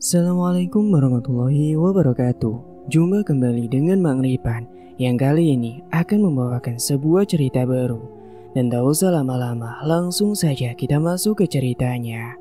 Assalamualaikum warahmatullahi wabarakatuh. Jumpa kembali dengan Mang Ripan yang kali ini akan membawakan sebuah cerita baru. Dan tak usah lama-lama, langsung saja kita masuk ke ceritanya.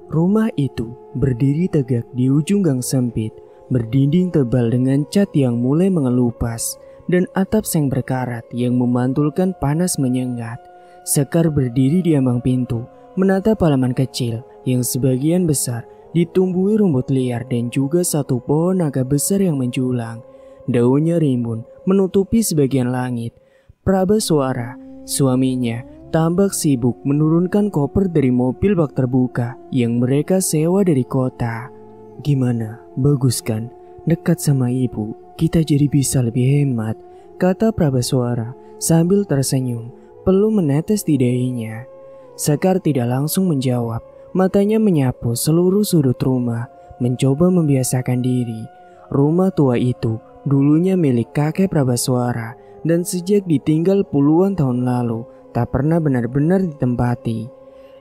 Rumah itu berdiri tegak di ujung gang sempit, berdinding tebal dengan cat yang mulai mengelupas dan atap seng berkarat yang memantulkan panas menyengat. Sekar berdiri di ambang pintu, menatap halaman kecil yang sebagian besar ditumbuhi rumput liar dan juga satu pohon naga besar yang menjulang. Daunnya rimbun menutupi sebagian langit. Prabaswara, suaminya, tampak sibuk menurunkan koper dari mobil bak terbuka yang mereka sewa dari kota. Gimana? Bagus kan? Dekat sama ibu, kita jadi bisa lebih hemat, kata Prabaswara sambil tersenyum, perlu menetes di dahinya. Sekar tidak langsung menjawab. Matanya menyapu seluruh sudut rumah, mencoba membiasakan diri. Rumah tua itu dulunya milik kakek Prabaswara dan sejak ditinggal puluhan tahun lalu, tak pernah benar-benar ditempati.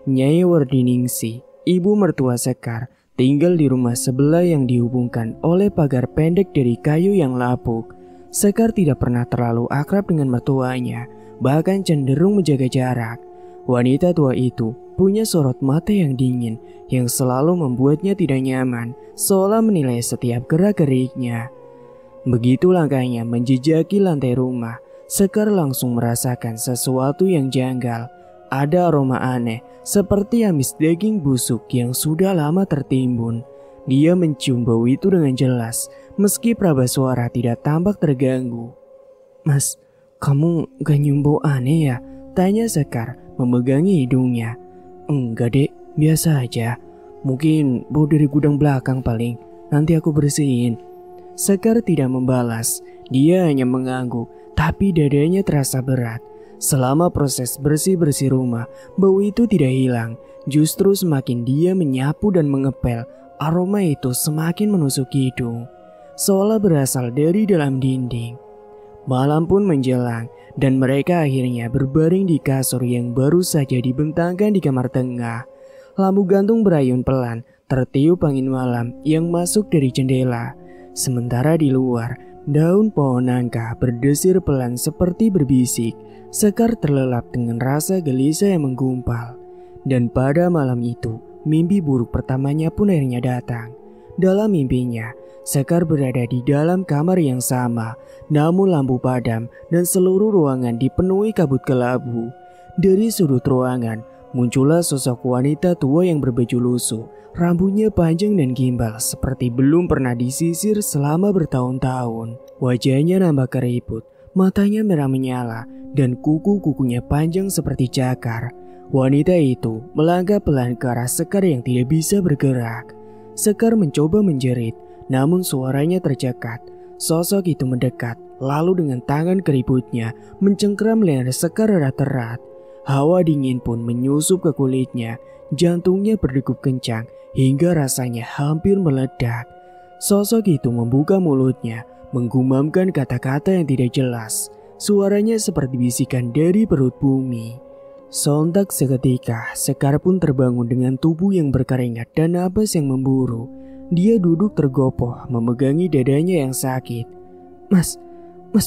Nyai Wardiningsih, ibu mertua Sekar, tinggal di rumah sebelah yang dihubungkan oleh pagar pendek dari kayu yang lapuk. Sekar tidak pernah terlalu akrab dengan mertuanya, bahkan cenderung menjaga jarak. Wanita tua itu punya sorot mata yang dingin yang selalu membuatnya tidak nyaman, seolah menilai setiap gerak-geriknya. Begitu langkahnya menjejaki lantai rumah, Sekar langsung merasakan sesuatu yang janggal. Ada aroma aneh, seperti amis daging busuk yang sudah lama tertimbun. Dia mencium bau itu dengan jelas, meski Prabaswara tidak tampak terganggu. "Mas, kamu gak nyium bau aneh ya?" tanya Sekar memegangi hidungnya. "Enggak dek, biasa aja. Mungkin bau dari gudang belakang paling, nanti aku bersihin." Sekar tidak membalas, dia hanya mengangguk, tapi dadanya terasa berat. Selama proses bersih-bersih rumah, bau itu tidak hilang. Justru semakin dia menyapu dan mengepel, aroma itu semakin menusuk hidung, seolah berasal dari dalam dinding. Malam pun menjelang dan mereka akhirnya berbaring di kasur yang baru saja dibentangkan di kamar tengah. Lampu gantung berayun pelan, tertiup angin malam yang masuk dari jendela. Sementara di luar, daun pohon nangka berdesir pelan seperti berbisik. Sekar terlelap dengan rasa gelisah yang menggumpal. Dan pada malam itu, mimpi buruk pertamanya pun akhirnya datang. Dalam mimpinya, Sekar berada di dalam kamar yang sama, namun lampu padam dan seluruh ruangan dipenuhi kabut kelabu. Dari sudut ruangan, muncullah sosok wanita tua yang berbaju lusuh, rambutnya panjang dan gimbal seperti belum pernah disisir selama bertahun-tahun. Wajahnya nampak keriput, matanya merah menyala, dan kuku-kukunya panjang seperti cakar. Wanita itu melangkah pelan ke arah Sekar yang tidak bisa bergerak. Sekar mencoba menjerit, namun suaranya tercekat. Sosok itu mendekat, lalu dengan tangan keriputnya mencengkeram leher Sekar erat-erat. Hawa dingin pun menyusup ke kulitnya, jantungnya berdegup kencang hingga rasanya hampir meledak. Sosok itu membuka mulutnya, menggumamkan kata-kata yang tidak jelas. Suaranya seperti bisikan dari perut bumi. Sontak seketika, Sekar pun terbangun dengan tubuh yang berkeringat dan napas yang memburu. Dia duduk tergopoh, memegangi dadanya yang sakit. Mas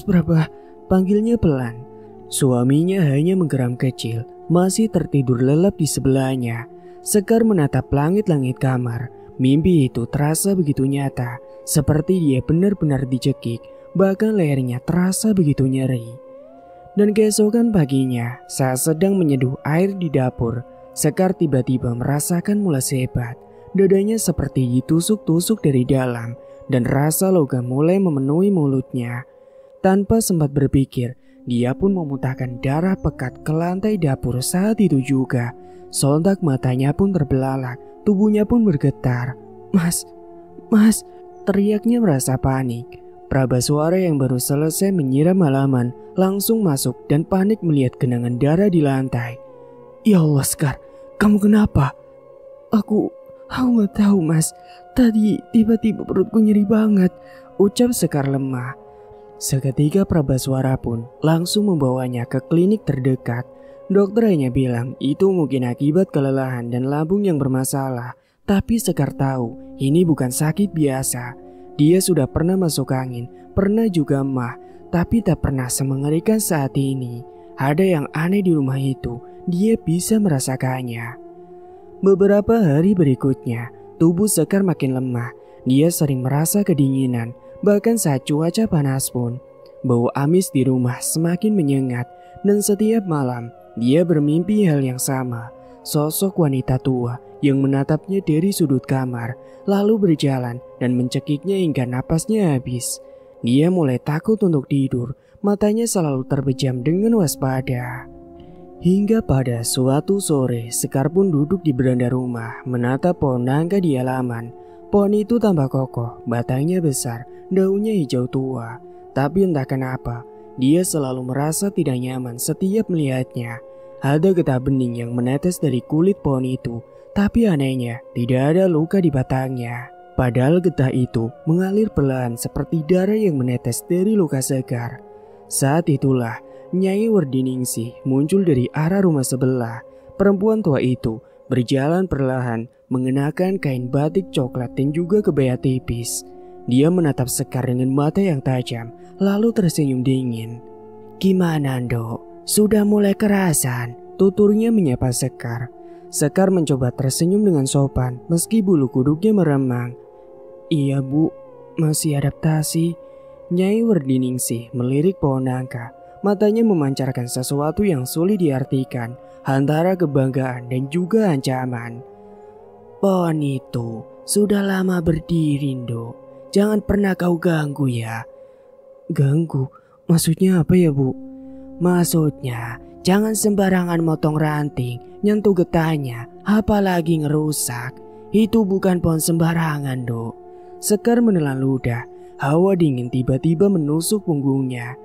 berapa?" panggilnya pelan. Suaminya hanya menggeram kecil, masih tertidur lelap di sebelahnya. Sekar menatap langit-langit kamar. Mimpi itu terasa begitu nyata, seperti dia benar-benar dicekik, bahkan lehernya terasa begitu nyeri. Dan keesokan paginya, saat sedang menyeduh air di dapur, Sekar tiba-tiba merasakan mulas hebat. Dadanya seperti ditusuk-tusuk dari dalam, dan rasa logam mulai memenuhi mulutnya. Tanpa sempat berpikir, dia pun memuntahkan darah pekat ke lantai dapur saat itu juga. Sontak matanya pun terbelalak, tubuhnya pun bergetar. Mas, teriaknya merasa panik. Prabaswara yang baru selesai menyiram halaman langsung masuk dan panik melihat genangan darah di lantai. "Ya Allah, Sekar, kamu kenapa?" Aku gak tahu, Mas. Tadi tiba-tiba perutku nyeri banget," ucap Sekar lemah. Seketika Prabaswara pun langsung membawanya ke klinik terdekat. Dokter hanya bilang itu mungkin akibat kelelahan dan lambung yang bermasalah. Tapi Sekar tahu ini bukan sakit biasa. Dia sudah pernah masuk angin, pernah juga mah, tapi tak pernah semengerikan saat ini. Ada yang aneh di rumah itu, dia bisa merasakannya. Beberapa hari berikutnya, tubuh Sekar makin lemah. Dia sering merasa kedinginan, bahkan saat cuaca panas pun. Bau amis di rumah semakin menyengat, dan setiap malam dia bermimpi hal yang sama. Sosok wanita tua yang menatapnya dari sudut kamar, lalu berjalan dan mencekiknya hingga napasnya habis. Dia mulai takut untuk tidur, matanya selalu terbejam dengan waspada. Hingga pada suatu sore, Sekar pun duduk di beranda rumah, menatap pohon nangka di halaman. Pohon itu tambah kokoh, batangnya besar, daunnya hijau tua. Tapi entah kenapa, dia selalu merasa tidak nyaman setiap melihatnya. Ada getah bening yang menetes dari kulit pohon itu, tapi anehnya tidak ada luka di batangnya. Padahal getah itu mengalir perlahan seperti darah yang menetes dari luka Sekar. Saat itulah Nyai Werdiningsih muncul dari arah rumah sebelah. Perempuan tua itu berjalan perlahan mengenakan kain batik coklat dan juga kebaya tipis. Dia menatap Sekar dengan mata yang tajam, lalu tersenyum dingin. "Gimana, Ndok? Sudah mulai kerasan?" tuturnya menyapa Sekar. Sekar mencoba tersenyum dengan sopan meski bulu kuduknya meremang. "Iya Bu, masih adaptasi." Nyai Werdiningsih melirik pohon nangka. Matanya memancarkan sesuatu yang sulit diartikan, antara kebanggaan dan juga ancaman. "Pohon itu sudah lama berdiri, Ndok. Jangan pernah kau ganggu ya." "Ganggu? Maksudnya apa ya, Bu?" "Maksudnya, jangan sembarangan motong ranting, nyentuh getahnya, apalagi ngerusak. Itu bukan pohon sembarangan, Dok." Sekar menelan ludah, hawa dingin tiba-tiba menusuk punggungnya.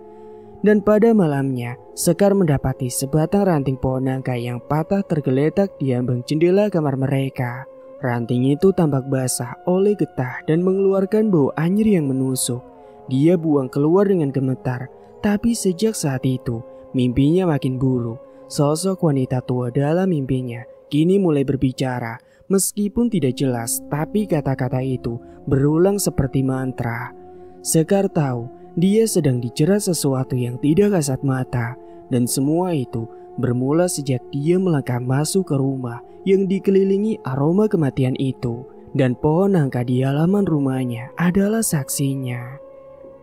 Dan pada malamnya, Sekar mendapati sebatang ranting pohon nangka yang patah tergeletak di ambang jendela kamar mereka. Ranting itu tampak basah oleh getah dan mengeluarkan bau anyir yang menusuk. Dia buang keluar dengan gemetar, tapi sejak saat itu, mimpinya makin buruk. Sosok wanita tua dalam mimpinya kini mulai berbicara. Meskipun tidak jelas, tapi kata-kata itu berulang seperti mantra. Sekar tahu dia sedang dijerat sesuatu yang tidak kasat mata. Dan semua itu bermula sejak dia melangkah masuk ke rumah yang dikelilingi aroma kematian itu. Dan pohon nangka di halaman rumahnya adalah saksinya.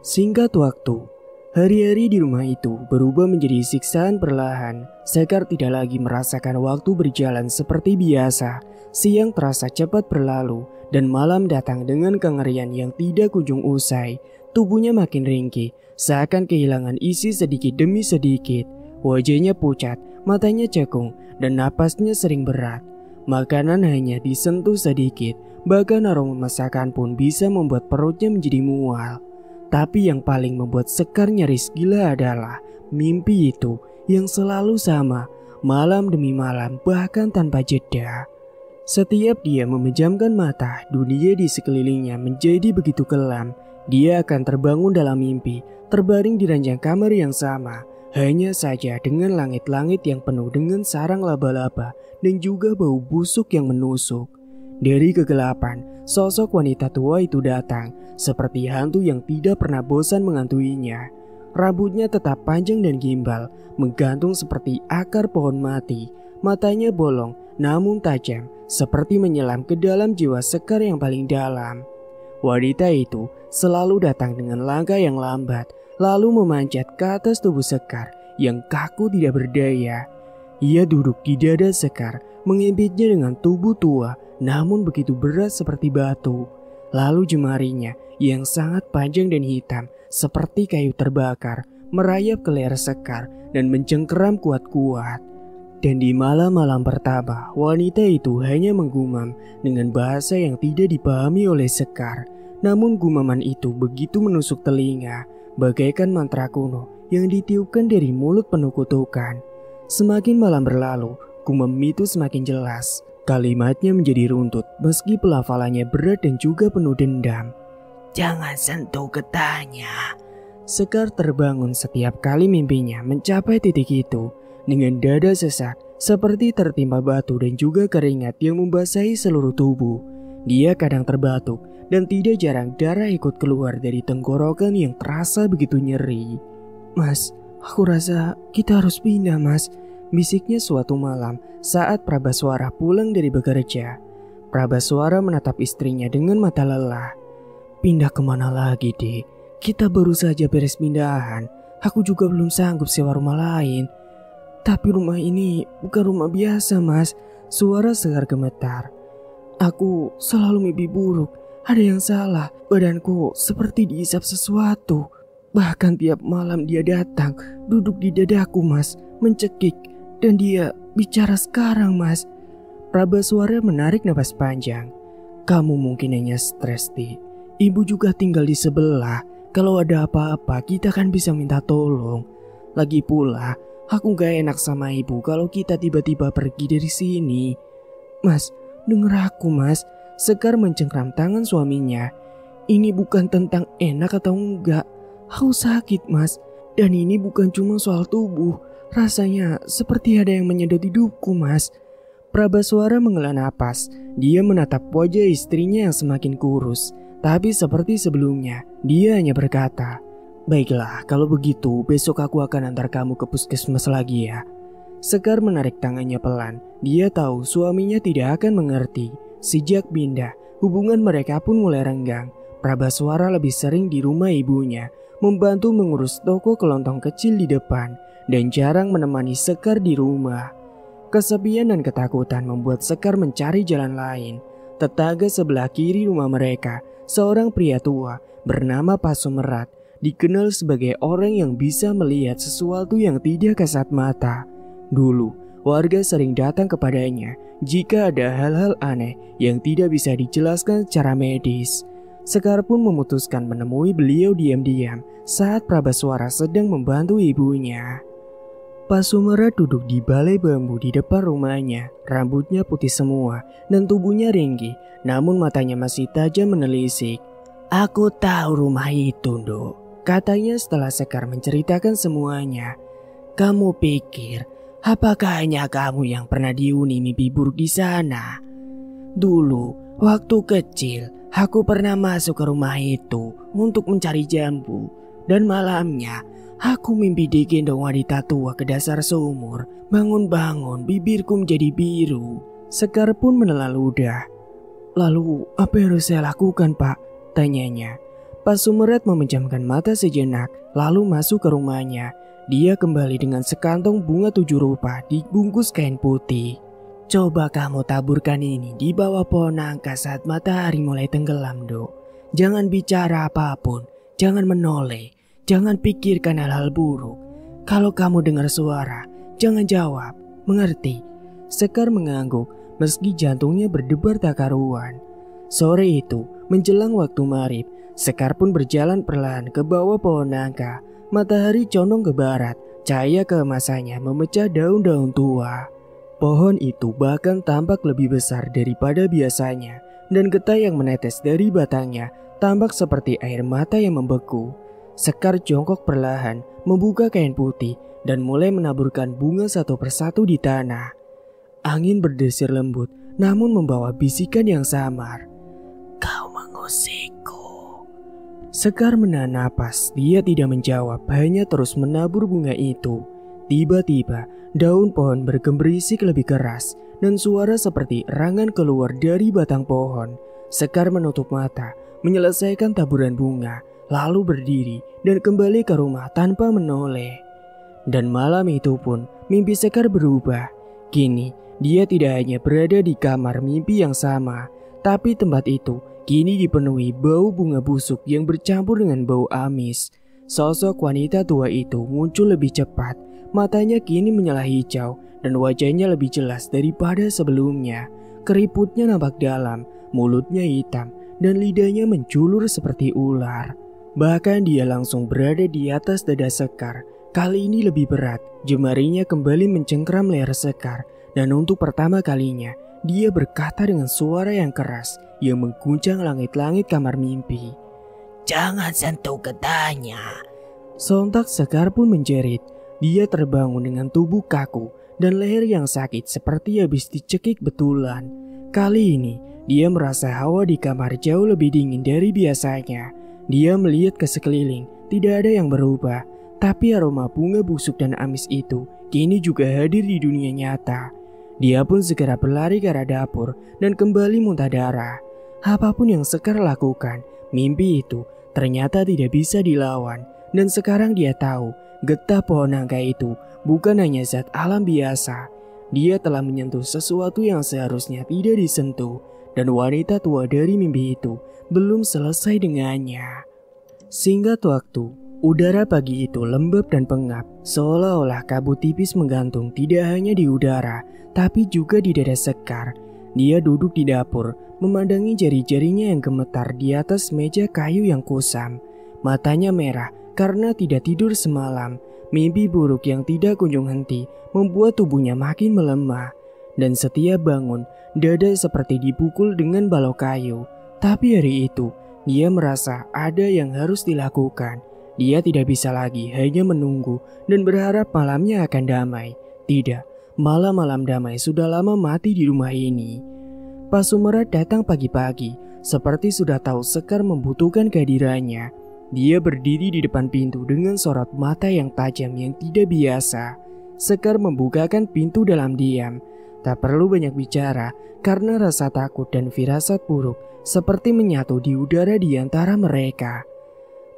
Singkat waktu, hari-hari di rumah itu berubah menjadi siksaan perlahan. Sekar tidak lagi merasakan waktu berjalan seperti biasa. Siang terasa cepat berlalu dan malam datang dengan kengerian yang tidak kunjung usai. Tubuhnya makin ringkih, seakan kehilangan isi sedikit demi sedikit. Wajahnya pucat, matanya cekung, dan napasnya sering berat. Makanan hanya disentuh sedikit, bahkan aroma masakan pun bisa membuat perutnya menjadi mual. Tapi yang paling membuat Sekar nyaris gila adalah mimpi itu yang selalu sama, malam demi malam, bahkan tanpa jeda. Setiap dia memejamkan mata, dunia di sekelilingnya menjadi begitu kelam. Dia akan terbangun dalam mimpi, terbaring di ranjang kamar yang sama. Hanya saja dengan langit-langit yang penuh dengan sarang laba-laba dan juga bau busuk yang menusuk. Dari kegelapan, sosok wanita tua itu datang, seperti hantu yang tidak pernah bosan mengantuinya. Rambutnya tetap panjang dan gimbal, menggantung seperti akar pohon mati. Matanya bolong namun tajam, seperti menyelam ke dalam jiwa Sekar yang paling dalam. Wanita itu selalu datang dengan langkah yang lambat, lalu memanjat ke atas tubuh Sekar yang kaku tidak berdaya. Ia duduk di dada Sekar, mengimpitnya dengan tubuh tua, namun begitu berat seperti batu. Lalu jemarinya yang sangat panjang dan hitam, seperti kayu terbakar, merayap ke leher Sekar dan mencengkeram kuat-kuat. Dan di malam-malam pertama, wanita itu hanya menggumam dengan bahasa yang tidak dipahami oleh Sekar. Namun gumaman itu begitu menusuk telinga, bagaikan mantra kuno yang ditiupkan dari mulut penuh kutukan. Semakin malam berlalu, gumam itu semakin jelas. Kalimatnya menjadi runtut meski pelafalannya berat dan juga penuh dendam. "Jangan sentuh getahnya." Sekar terbangun setiap kali mimpinya mencapai titik itu. Dengan dada sesak, seperti tertimpa batu dan juga keringat yang membasahi seluruh tubuh. Dia kadang terbatuk dan tidak jarang darah ikut keluar dari tenggorokan yang terasa begitu nyeri. "Mas, aku rasa kita harus pindah, Mas," bisiknya suatu malam saat Prabaswara pulang dari bekerja. Prabaswara menatap istrinya dengan mata lelah. "Pindah kemana lagi, Dek? Kita baru saja beres pindahan. Aku juga belum sanggup sewa rumah lain." "Tapi rumah ini bukan rumah biasa, Mas," suara Sekar gemetar. "Aku selalu mimpi buruk. Ada yang salah. Badanku seperti diisap sesuatu. Bahkan tiap malam dia datang, duduk di dadaku, Mas, mencekik. Dan dia bicara sekarang, Mas." Prabaswara menarik napas panjang. "Kamu mungkin hanya stres, Di. Ibu juga tinggal di sebelah. Kalau ada apa-apa kita kan bisa minta tolong. Lagi pula, aku gak enak sama ibu kalau kita tiba-tiba pergi dari sini." "Mas, denger aku, Mas." Sekar mencengkram tangan suaminya. "Ini bukan tentang enak atau enggak. Aku sakit, Mas. Dan ini bukan cuma soal tubuh. Rasanya seperti ada yang menyedot hidupku, Mas." Prabaswara menghela napas. Dia menatap wajah istrinya yang semakin kurus. Tapi seperti sebelumnya, dia hanya berkata, "Baiklah, kalau begitu besok aku akan antar kamu ke puskesmas lagi ya." Sekar menarik tangannya pelan. Dia tahu suaminya tidak akan mengerti. Sejak pindah, hubungan mereka pun mulai renggang. Prabaswara lebih sering di rumah ibunya, membantu mengurus toko kelontong kecil di depan, dan jarang menemani Sekar di rumah. Kesepian dan ketakutan membuat Sekar mencari jalan lain. Tetangga sebelah kiri rumah mereka, seorang pria tua bernama Pak Sumerat, dikenal sebagai orang yang bisa melihat sesuatu yang tidak kasat mata. Dulu, warga sering datang kepadanya jika ada hal-hal aneh yang tidak bisa dijelaskan secara medis. Sekar pun memutuskan menemui beliau diam-diam saat Prabaswara sedang membantu ibunya. Pak Sumerat duduk di balai bambu di depan rumahnya. Rambutnya putih semua dan tubuhnya ringkih, namun matanya masih tajam menelisik. "Aku tahu rumah itu, Nduk," katanya setelah Sekar menceritakan semuanya. "Kamu pikir, apakah hanya kamu yang pernah dihuni mimpi buruk di sana? Dulu, waktu kecil, aku pernah masuk ke rumah itu untuk mencari jambu. Dan malamnya, aku mimpi digendong wanita tua ke dasar sumur. Bangun-bangun, bibirku menjadi biru." Sekar pun menelan ludah. "Lalu, apa yang harus saya lakukan, Pak?" tanyanya. Pak Sumerat memejamkan mata sejenak, lalu masuk ke rumahnya. Dia kembali dengan sekantong bunga 7 rupa dibungkus kain putih. "Coba kamu taburkan ini di bawah pohon nangka saat matahari mulai tenggelam, Dok. Jangan bicara apapun, jangan menoleh. Jangan pikirkan hal-hal buruk. Kalau kamu dengar suara, jangan jawab. Mengerti?" Sekar mengangguk meski jantungnya berdebar tak karuan. Sore itu, menjelang waktu maghrib, Sekar pun berjalan perlahan ke bawah pohon nangka. Matahari condong ke barat, cahaya keemasannya memecah daun-daun tua. Pohon itu bahkan tampak lebih besar daripada biasanya, dan getah yang menetes dari batangnya tampak seperti air mata yang membeku. Sekar jongkok perlahan, membuka kain putih, dan mulai menaburkan bunga satu persatu di tanah. Angin berdesir lembut, namun membawa bisikan yang samar. "Kau mengusikku." Sekar menahan napas, dia tidak menjawab, hanya terus menabur bunga itu. Tiba-tiba, daun pohon bergemerisik lebih keras, dan suara seperti erangan keluar dari batang pohon. Sekar menutup mata, menyelesaikan taburan bunga, lalu berdiri dan kembali ke rumah tanpa menoleh. Dan malam itu pun, mimpi Sekar berubah. Kini, dia tidak hanya berada di kamar mimpi yang sama, tapi tempat itu kini dipenuhi bau bunga busuk yang bercampur dengan bau amis. Sosok wanita tua itu muncul lebih cepat. Matanya kini menyala hijau dan wajahnya lebih jelas daripada sebelumnya. Keriputnya nampak dalam, mulutnya hitam, dan lidahnya menjulur seperti ular. Bahkan dia langsung berada di atas dada Sekar. Kali ini lebih berat, jemarinya kembali mencengkram leher Sekar. Dan untuk pertama kalinya, dia berkata dengan suara yang keras yang mengguncang langit-langit kamar mimpi. "Jangan sentuh getahnya." Sontak Sekar pun menjerit. Dia terbangun dengan tubuh kaku dan leher yang sakit seperti habis dicekik betulan. Kali ini, dia merasa hawa di kamar jauh lebih dingin dari biasanya. Dia melihat ke sekeliling, tidak ada yang berubah. Tapi aroma bunga busuk dan amis itu kini juga hadir di dunia nyata. Dia pun segera berlari ke arah dapur dan kembali muntah darah. Apapun yang Sekar lakukan, mimpi itu ternyata tidak bisa dilawan. Dan sekarang dia tahu, getah pohon nangka itu bukan hanya zat alam biasa. Dia telah menyentuh sesuatu yang seharusnya tidak disentuh. Dan wanita tua dari mimpi itu belum selesai dengannya. Singkat waktu, udara pagi itu lembab dan pengap, seolah-olah kabut tipis menggantung tidak hanya di udara, tapi juga di dada Sekar. Dia duduk di dapur, memandangi jari-jarinya yang gemetar di atas meja kayu yang kusam. Matanya merah karena tidak tidur semalam. Mimpi buruk yang tidak kunjung henti membuat tubuhnya makin melemah. Dan setiap bangun, dada seperti dipukul dengan balok kayu. Tapi hari itu, dia merasa ada yang harus dilakukan. Dia tidak bisa lagi hanya menunggu dan berharap malamnya akan damai. Tidak, malam-malam damai sudah lama mati di rumah ini. Pak Sumerat datang pagi-pagi, seperti sudah tahu Sekar membutuhkan kehadirannya. Dia berdiri di depan pintu dengan sorot mata yang tajam yang tidak biasa. Sekar membukakan pintu dalam diam. Tak perlu banyak bicara karena rasa takut dan firasat buruk seperti menyatu di udara di antara mereka.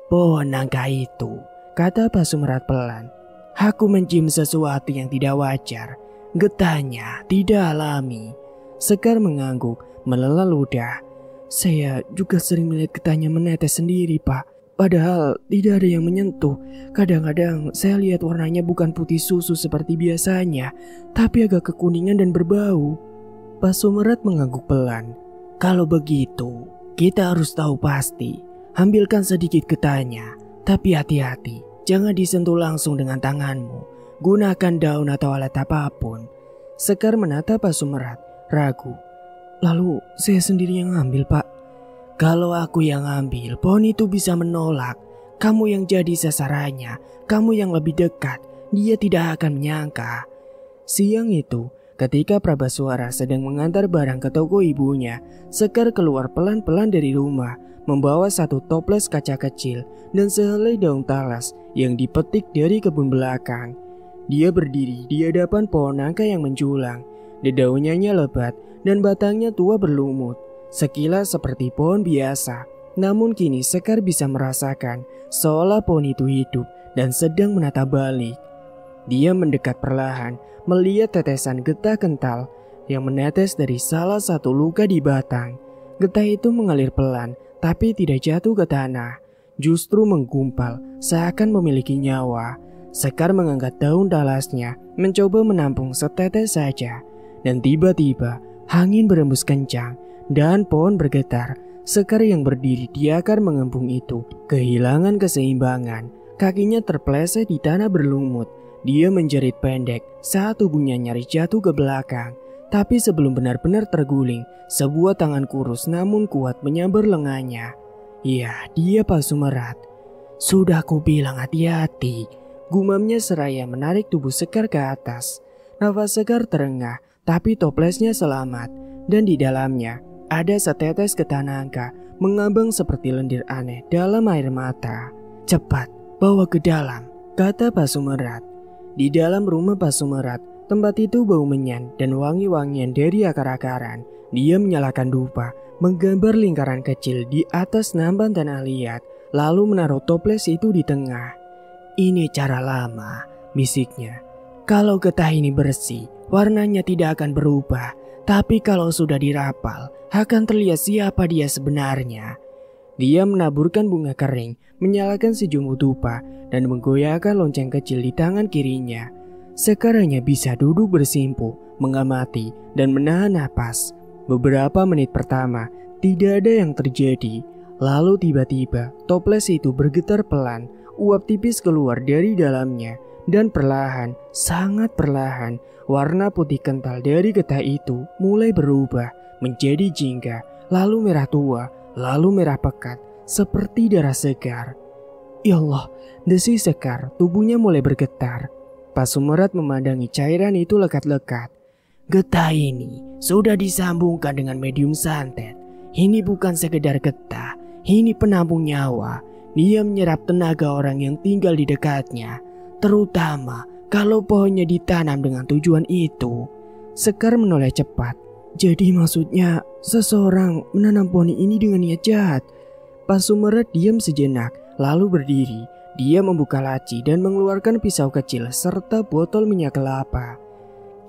"Pohon nangka itu," kata Pak Sumerat pelan. "Aku mencium sesuatu yang tidak wajar. Getahnya tidak alami." Sekar mengangguk, menelan ludah. "Saya juga sering melihat getahnya menetes sendiri, Pak. Padahal tidak ada yang menyentuh. Kadang-kadang saya lihat warnanya bukan putih susu seperti biasanya, tapi agak kekuningan dan berbau." Pak Sumerat mengangguk pelan. "Kalau begitu, kita harus tahu pasti. Ambilkan sedikit getahnya, tapi hati-hati. Jangan disentuh langsung dengan tanganmu. Gunakan daun atau alat apapun." Sekar menatap Pak Sumerat, ragu. "Lalu saya sendiri yang ambil, Pak?" "Kalau aku yang ambil, pohon itu bisa menolak. Kamu yang jadi sasarannya, kamu yang lebih dekat, dia tidak akan menyangka." Siang itu, ketika Prabaswara sedang mengantar barang ke toko ibunya, Sekar keluar pelan-pelan dari rumah, membawa satu toples kaca kecil dan sehelai daun talas yang dipetik dari kebun belakang. Dia berdiri di hadapan pohon nangka yang menjulang. Dedaunyanya lebat dan batangnya tua berlumut. Sekilas seperti pohon biasa, namun kini Sekar bisa merasakan seolah pohon itu hidup dan sedang menatap balik. Dia mendekat perlahan, melihat tetesan getah kental yang menetes dari salah satu luka di batang. Getah itu mengalir pelan, tapi tidak jatuh ke tanah, justru menggumpal seakan memiliki nyawa. Sekar mengangkat daun talasnya, mencoba menampung setetes saja, dan tiba-tiba angin berembus kencang. Dan pohon bergetar. Sekar yang berdiri di akar mengembung itu kehilangan keseimbangan. Kakinya terpeleset di tanah berlumut. Dia menjerit pendek saat tubuhnya nyaris jatuh ke belakang. Tapi sebelum benar-benar terguling, sebuah tangan kurus namun kuat menyambar lengannya. "Ya, dia Pak Sumerat." "Sudah ku bilang hati-hati," gumamnya seraya menarik tubuh Sekar ke atas. Nafas Sekar terengah, tapi toplesnya selamat. Dan di dalamnya ada setetes getah nangka mengambang seperti lendir aneh dalam air mata. "Cepat, bawa ke dalam," kata Pak Sumerat. Di dalam rumah Pak Sumerat, tempat itu bau menyan dan wangi-wangian dari akar-akaran. Dia menyalakan dupa, menggambar lingkaran kecil di atas nampan tanah liat, lalu menaruh toples itu di tengah. "Ini cara lama," bisiknya. "Kalau getah ini bersih, warnanya tidak akan berubah. Tapi kalau sudah dirapal, akan terlihat siapa dia sebenarnya." Dia menaburkan bunga kering, menyalakan sejumlah dupa, dan menggoyahkan lonceng kecil di tangan kirinya. Sekar hanya bisa duduk bersimpuh, mengamati, dan menahan napas. Beberapa menit pertama, tidak ada yang terjadi. Lalu tiba-tiba, toples itu bergetar pelan, uap tipis keluar dari dalamnya, dan perlahan, sangat perlahan, warna putih kental dari getah itu mulai berubah menjadi jingga, lalu merah tua, lalu merah pekat, seperti darah Sekar. "Ya Allah," desis Sekar, tubuhnya mulai bergetar. Pasumerat memandangi cairan itu lekat-lekat. Getah ini sudah disambungkan dengan medium santet. Ini bukan sekedar getah, ini penampung nyawa. Dia menyerap tenaga orang yang tinggal di dekatnya, terutama kalau pohonnya ditanam dengan tujuan itu. Sekar menoleh cepat. Jadi maksudnya seseorang menanam pohon ini dengan niat jahat. Pasumerat diam sejenak, lalu berdiri. Dia membuka laci dan mengeluarkan pisau kecil serta botol minyak kelapa.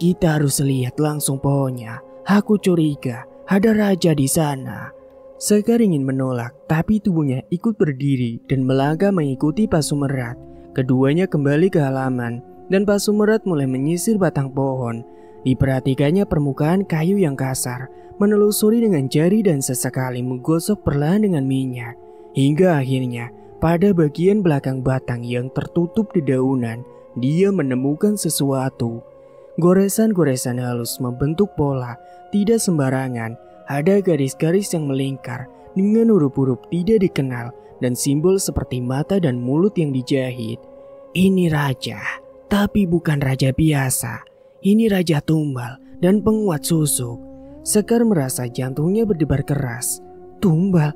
Kita harus lihat langsung pohonnya. Aku curiga ada raja di sana. Sekar ingin menolak, tapi tubuhnya ikut berdiri dan melangkah mengikuti Pasumerat. Keduanya kembali ke halaman dan Pasumerat mulai menyisir batang pohon. Diperhatikannya permukaan kayu yang kasar, menelusuri dengan jari dan sesekali menggosok perlahan dengan minyak. Hingga akhirnya pada bagian belakang batang yang tertutup dedaunan, dia menemukan sesuatu. Goresan-goresan halus membentuk pola, tidak sembarangan. Ada garis-garis yang melingkar dengan huruf-huruf tidak dikenal dan simbol seperti mata dan mulut yang dijahit. Ini raja, tapi bukan raja biasa. Ini raja tumbal dan penguat susuk. Sekar merasa jantungnya berdebar keras. Tumbal?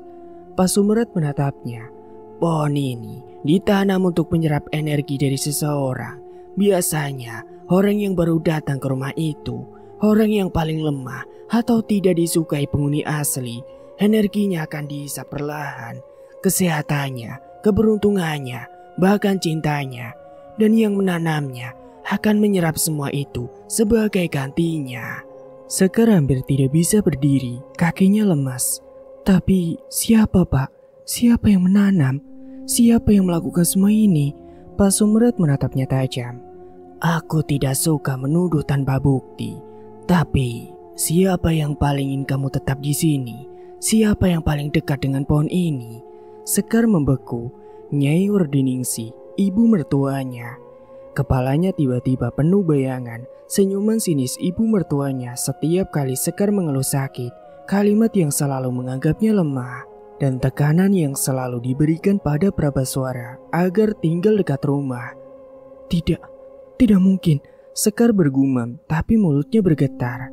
Pasumerat menatapnya. Pohon ini ditanam untuk menyerap energi dari seseorang. Biasanya orang yang baru datang ke rumah itu, orang yang paling lemah atau tidak disukai penghuni asli, energinya akan dihisap perlahan. Kesehatannya, keberuntungannya, bahkan cintanya, dan yang menanamnya akan menyerap semua itu sebagai gantinya. Sekar hampir tidak bisa berdiri, kakinya lemas. Tapi siapa, Pak? Siapa yang menanam? Siapa yang melakukan semua ini? Pasumerat menatapnya tajam. Aku tidak suka menuduh tanpa bukti. Tapi siapa yang paling ingin kamu tetap di sini? Siapa yang paling dekat dengan pohon ini? Sekar membeku. Nyai Werdiningsih, ibu mertuanya. Kepalanya tiba-tiba penuh bayangan. Senyuman sinis ibu mertuanya setiap kali Sekar mengeluh sakit. Kalimat yang selalu menganggapnya lemah. Dan tekanan yang selalu diberikan pada Prabaswara agar tinggal dekat rumah. Tidak mungkin. Sekar bergumam, tapi mulutnya bergetar.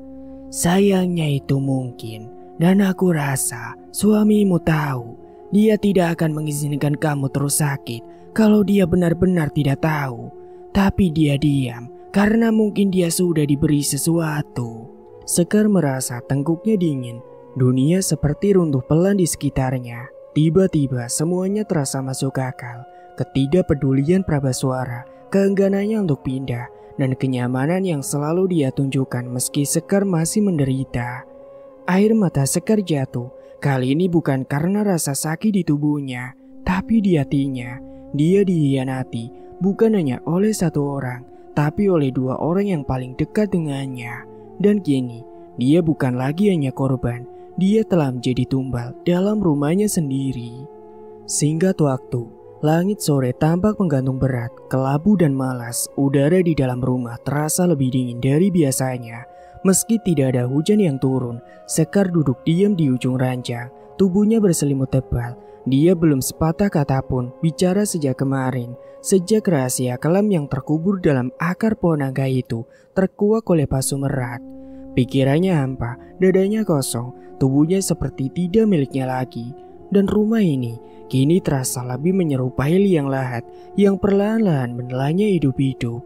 Sayangnya itu mungkin. Dan aku rasa suamimu tahu. Dia tidak akan mengizinkan kamu terus sakit kalau dia benar-benar tidak tahu. Tapi dia diam karena mungkin dia sudah diberi sesuatu. Sekar merasa tengkuknya dingin. Dunia seperti runtuh pelan di sekitarnya. Tiba-tiba semuanya terasa masuk akal. Ketidakpedulian Prabaswara, keengganannya untuk pindah, dan kenyamanan yang selalu dia tunjukkan meski Sekar masih menderita. Air mata Sekar jatuh. Kali ini bukan karena rasa sakit di tubuhnya, tapi di hatinya. Dia dihianati, bukan hanya oleh satu orang, tapi oleh dua orang yang paling dekat dengannya. Dan kini, dia bukan lagi hanya korban. Dia telah menjadi tumbal dalam rumahnya sendiri. Singkat waktu, langit sore tampak menggantung berat, kelabu dan malas. Udara di dalam rumah terasa lebih dingin dari biasanya. Meski tidak ada hujan yang turun, Sekar duduk diam di ujung ranjang. Tubuhnya berselimut tebal. Dia belum sepatah kata pun bicara sejak kemarin. Sejak rahasia kelam yang terkubur dalam akar pohon nangka itu terkuak oleh Pasumerat. Pikirannya hampa, dadanya kosong. Tubuhnya seperti tidak miliknya lagi. Dan rumah ini kini terasa lebih menyerupai liang lahat yang perlahan-lahan menelannya hidup-hidup.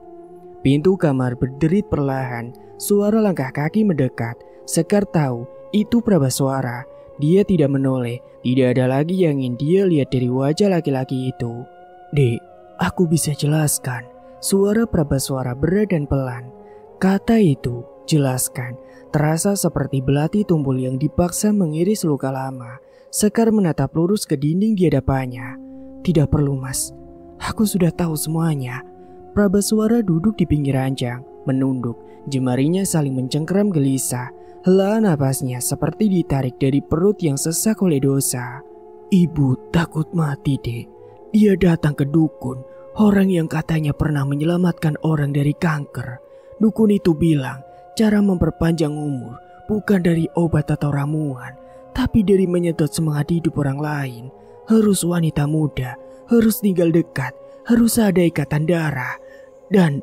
Pintu kamar berderit perlahan. Suara langkah kaki mendekat. Sekar tahu itu Prabaswara. Dia tidak menoleh. Tidak ada lagi yang ingin dia lihat dari wajah laki-laki itu. Dek, aku bisa jelaskan. Suara Prabaswara berat dan pelan. Kata itu, jelaskan, terasa seperti belati tumpul yang dipaksa mengiris luka lama. Sekar menatap lurus ke dinding di hadapannya. Tidak perlu, Mas. Aku sudah tahu semuanya. Prabaswara duduk di pinggir ranjang, menunduk. Jemarinya saling mencengkeram gelisah. Helaan napasnya seperti ditarik dari perut yang sesak oleh dosa. Ibu takut mati, Dek. Dia datang ke dukun, orang yang katanya pernah menyelamatkan orang dari kanker. Dukun itu bilang, cara memperpanjang umur bukan dari obat atau ramuan, tapi dari menyedot semangat hidup orang lain. Harus wanita muda, harus tinggal dekat, harus ada ikatan darah. Dan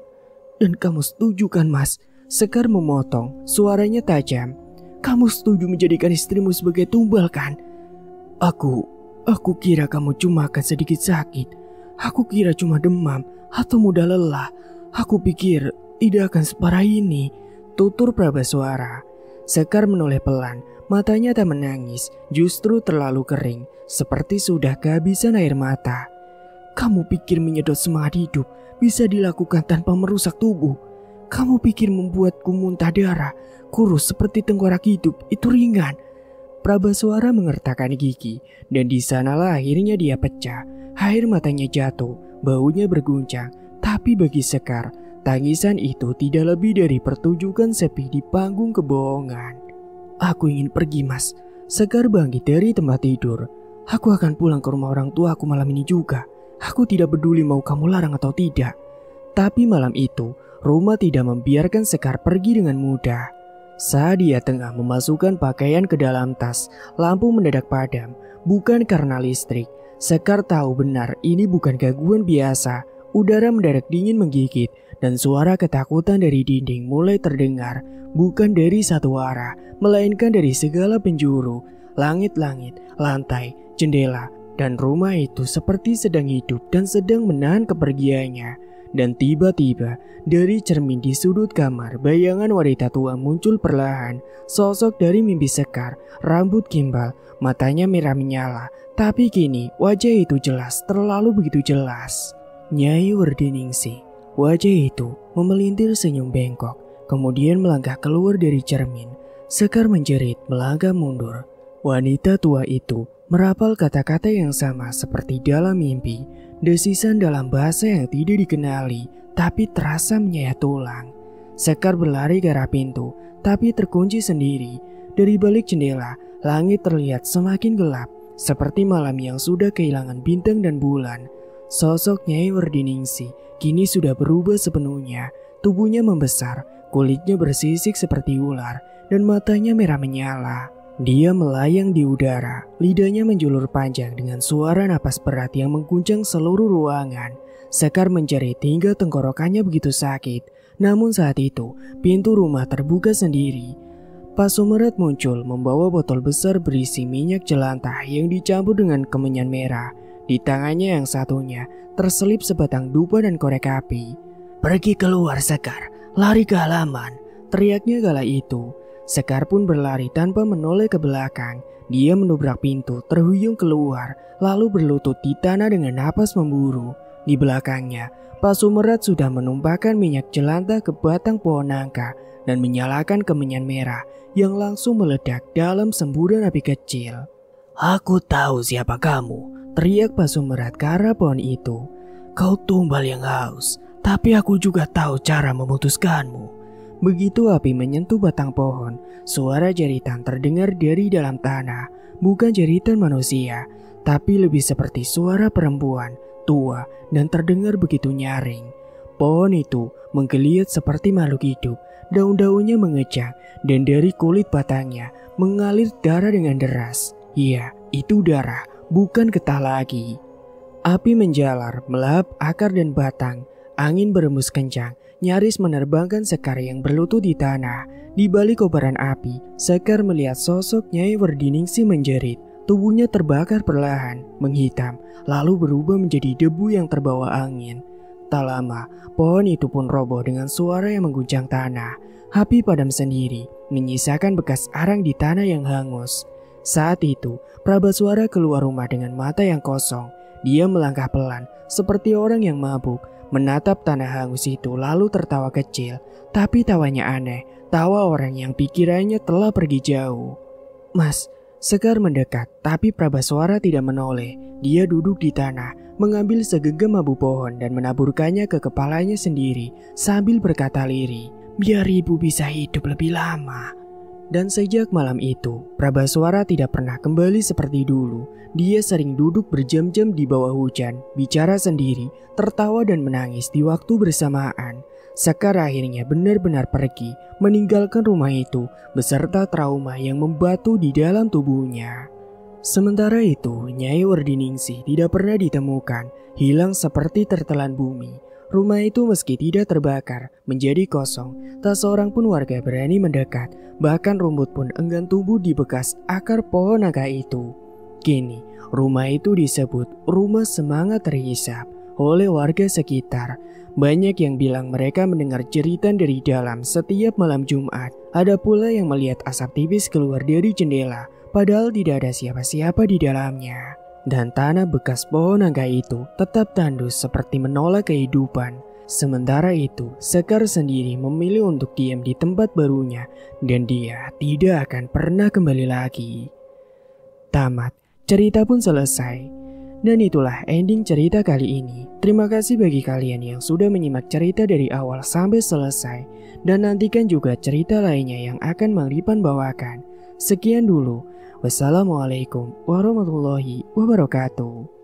Dan kamu setuju kan Mas? Sekar memotong, suaranya tajam. Kamu setuju menjadikan istrimu sebagai tumbal kan? Aku kira kamu cuma akan sedikit sakit. Aku kira cuma demam atau mudah lelah. Aku pikir tidak akan separah ini, tutur Prabaswara. Sekar menoleh pelan, matanya tak menangis, justru terlalu kering, seperti sudah kehabisan air mata. Kamu pikir menyedot semangat hidup bisa dilakukan tanpa merusak tubuh? Kamu pikir membuatku muntah darah, kurus seperti tengkorak hidup itu ringan? Prabaswara mengertakkan gigi, dan di sanalah akhirnya dia pecah. Air matanya jatuh, baunya berguncang. Tapi bagi Sekar, tangisan itu tidak lebih dari pertunjukan sepi di panggung kebohongan. Aku ingin pergi Mas. Sekar bangkit dari tempat tidur. Aku akan pulang ke rumah orang tua aku malam ini juga. Aku tidak peduli mau kamu larang atau tidak. Tapi malam itu, rumah tidak membiarkan Sekar pergi dengan mudah. Saat dia tengah memasukkan pakaian ke dalam tas, lampu mendadak padam. Bukan karena listrik. Sekar tahu benar ini bukan gangguan biasa. Udara mendadak dingin menggigit dan suara ketakutan dari dinding mulai terdengar. Bukan dari satu arah, melainkan dari segala penjuru. Langit-langit, lantai, jendela, dan rumah itu seperti sedang hidup dan sedang menahan kepergiannya. Dan tiba-tiba, dari cermin di sudut kamar, bayangan wanita tua muncul perlahan. Sosok dari mimpi Sekar, rambut gimbal, matanya merah menyala. Tapi kini, wajah itu jelas, terlalu begitu jelas. Nyai Werdiningsih. Wajah itu memelintir senyum bengkok, kemudian melangkah keluar dari cermin. Sekar menjerit, melangkah mundur. Wanita tua itu merapal kata-kata yang sama seperti dalam mimpi. Desisan dalam bahasa yang tidak dikenali, tapi terasa menyayat tulang. Sekar berlari ke arah pintu, tapi terkunci sendiri. Dari balik jendela, langit terlihat semakin gelap, seperti malam yang sudah kehilangan bintang dan bulan. Sosok Nyai Werdiningsih kini sudah berubah sepenuhnya. Tubuhnya membesar, kulitnya bersisik seperti ular, dan matanya merah menyala. Dia melayang di udara, lidahnya menjulur panjang dengan suara napas berat yang mengguncang seluruh ruangan. Sekar menjerit hingga tenggorokannya begitu sakit. Namun saat itu, pintu rumah terbuka sendiri. Pak Sumerat muncul membawa botol besar berisi minyak jelantah yang dicampur dengan kemenyan merah. Di tangannya yang satunya terselip sebatang dupa dan korek api. "Pergi keluar Sekar, lari ke halaman," teriaknya kala itu. Sekar pun berlari tanpa menoleh ke belakang. Dia menobrak pintu, terhuyung keluar, lalu berlutut di tanah dengan napas memburu. Di belakangnya, Pak Sumerat sudah menumpahkan minyak jelantah ke batang pohon nangka dan menyalakan kemenyan merah yang langsung meledak dalam semburan api kecil. "Aku tahu siapa kamu," teriak Pak Sumerat ke arah pohon itu. "Kau tumbal yang haus, tapi aku juga tahu cara memutuskanmu." Begitu api menyentuh batang pohon, suara jeritan terdengar dari dalam tanah. Bukan jeritan manusia, tapi lebih seperti suara perempuan, tua, dan terdengar begitu nyaring. Pohon itu menggeliat seperti makhluk hidup, daun-daunnya mengecak, dan dari kulit batangnya mengalir darah dengan deras. Iya, itu darah, bukan getah lagi. Api menjalar, melahap akar dan batang. Angin berembus kencang, nyaris menerbangkan Sekar yang berlutut di tanah. Di balik kobaran api, Sekar melihat sosok Nyai Werdiningsih menjerit. Tubuhnya terbakar perlahan, menghitam, lalu berubah menjadi debu yang terbawa angin. Tak lama, pohon itu pun roboh dengan suara yang mengguncang tanah. Api padam sendiri, menyisakan bekas arang di tanah yang hangus. Saat itu, Prabaswara keluar rumah dengan mata yang kosong. Dia melangkah pelan, seperti orang yang mabuk, menatap tanah hangus itu lalu tertawa kecil. Tapi tawanya aneh, tawa orang yang pikirannya telah pergi jauh. "Mas," Sekar mendekat, tapi Prabaswara tidak menoleh. Dia duduk di tanah, mengambil segenggam abu pohon dan menaburkannya ke kepalanya sendiri sambil berkata lirih, "Biar ibu bisa hidup lebih lama." Dan sejak malam itu, Prabaswara tidak pernah kembali seperti dulu. Dia sering duduk berjam-jam di bawah hujan, bicara sendiri, tertawa dan menangis di waktu bersamaan. Sekar akhirnya benar-benar pergi, meninggalkan rumah itu beserta trauma yang membatu di dalam tubuhnya. Sementara itu, Nyai Werdiningsih tidak pernah ditemukan, hilang seperti tertelan bumi. Rumah itu meski tidak terbakar, menjadi kosong. Tak seorang pun warga berani mendekat. Bahkan rumput pun enggan tumbuh di bekas akar pohon naga itu. Kini, rumah itu disebut rumah semangat terhisap oleh warga sekitar. Banyak yang bilang mereka mendengar jeritan dari dalam setiap malam Jumat. Ada pula yang melihat asap tipis keluar dari jendela, padahal tidak ada siapa-siapa di dalamnya. Dan tanah bekas pohon naga itu tetap tandus seperti menolak kehidupan. Sementara itu, Sekar sendiri memilih untuk diam di tempat barunya dan dia tidak akan pernah kembali lagi. Tamat, cerita pun selesai. Dan itulah ending cerita kali ini. Terima kasih bagi kalian yang sudah menyimak cerita dari awal sampai selesai. Dan nantikan juga cerita lainnya yang akan Mang Ripan bawakan. Sekian dulu. Wassalamualaikum warahmatullahi wabarakatuh.